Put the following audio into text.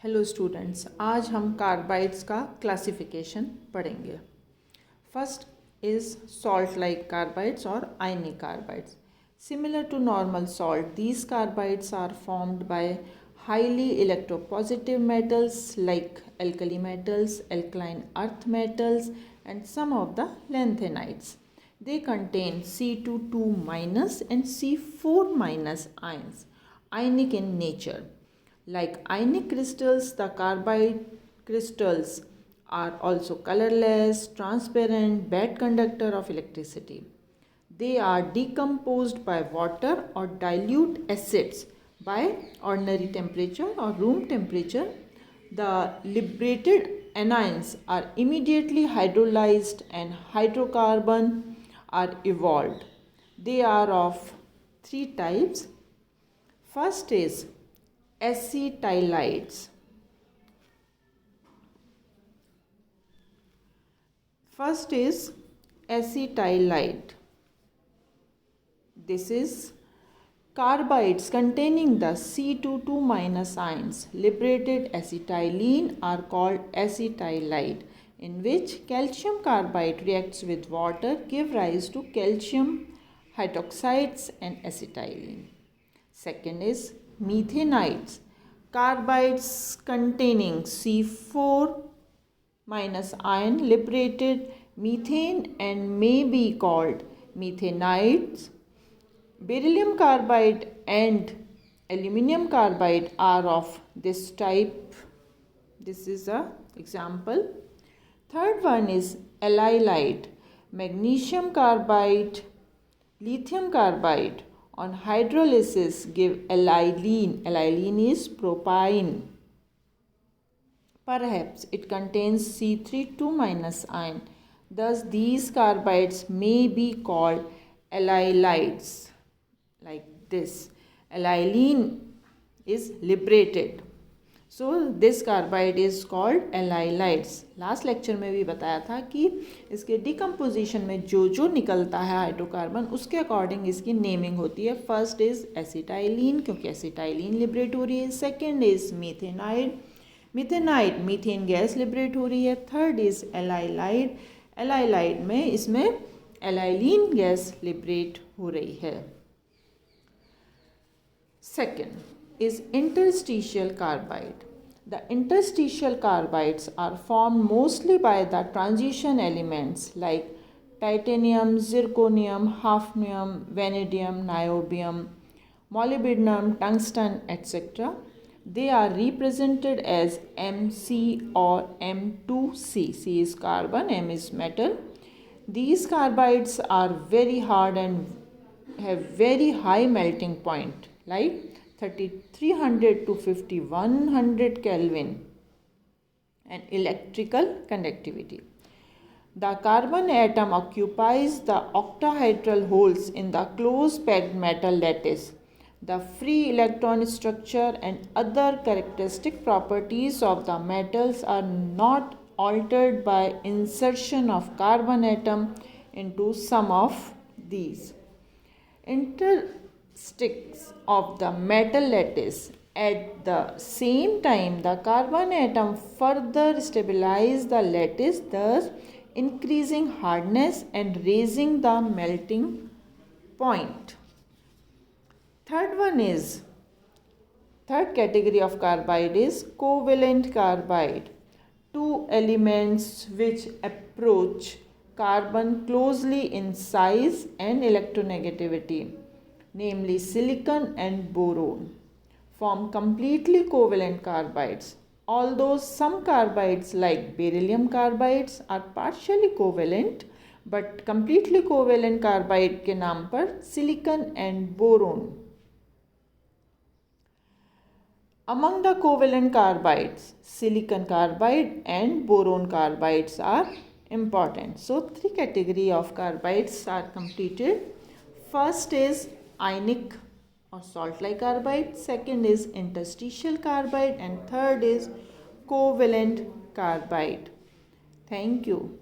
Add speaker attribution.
Speaker 1: Hello students, आज हम carbides का क्लासिफिकेशन पढ़ेंगे। First is salt like carbides और आयनिक carbides. Similar to normal salt, these carbides are formed by highly electropositive metals like alkali metals, alkaline earth metals, and some of the lanthanides. They contain C2 minus and C4 minus ions, ionic in nature. Like ionic crystals, the carbide crystals are also colorless, transparent, bad conductor of electricity. They are decomposed by water or dilute acids by ordinary temperature or room temperature. The liberated anions are immediately hydrolyzed and hydrocarbon are evolved. They are of three types. First is acetylides. First is acetylide. This is carbides containing the C2 minus ions. Liberated acetylene are called acetylide, in which calcium carbide reacts with water, give rise to calcium hydroxides and acetylene. Second is methanides. Carbides containing C4 minus ion liberated methane and may be called methanides. Beryllium carbide and aluminum carbide are of this type. This is a example. Third one is allyide. Magnesium carbide, lithium carbide on hydrolysis give allyline. Allyline is propyne. Perhaps it contains C3 minus ion. Thus, these carbides may be called allylides. Like this, allyline is liberated. So, this carbide is called allylides. Last lecture में भी बताया था कि इसके decomposition में जो निकलता है हाइड्रोकार्बन उसके अकॉर्डिंग इसकी नेमिंग होती है. फर्स्ट इज एसिटाइलिन क्योंकि एसिटाइलिन लिबरेट हो रही है. Second is methanide, methanide methane gas liberate हो रही है. थर्ड इज एलाइलाइड, एलाइलाइड में इसमें एलाइलिन गैस लिबरेट हो रही है. Second is interstitial carbide. The interstitial carbides are formed mostly by the transition elements like titanium, zirconium, hafnium, vanadium, niobium, molybdenum, tungsten, etc. They are represented as Mc or M2C. C is carbon, M is metal. These carbides are very hard and have very high melting point like 3300 to 5100 Kelvin and electrical conductivity. The carbon atom occupies the octahedral holes in the close packed metal lattice. The free electron structure and other characteristic properties of the metals are not altered by insertion of carbon atom into some of these. Intersticks of the metal lattice. At the same time, the carbon atom further stabilize the lattice, thus increasing hardness and raising the melting point. Third category of carbide is covalent carbide. Two elements which approach carbon closely in size and electronegativity, namely silicon and boron, form completely covalent carbides. Although some carbides like beryllium carbides are partially covalent, but completely covalent carbide के नाम पर silicon and boron. Among the covalent carbides, silicon carbide and boron carbides are important. So, three category of carbides are completed. First is ionic or salt-like carbide. Second is interstitial carbide, and third is covalent carbide. Thank you.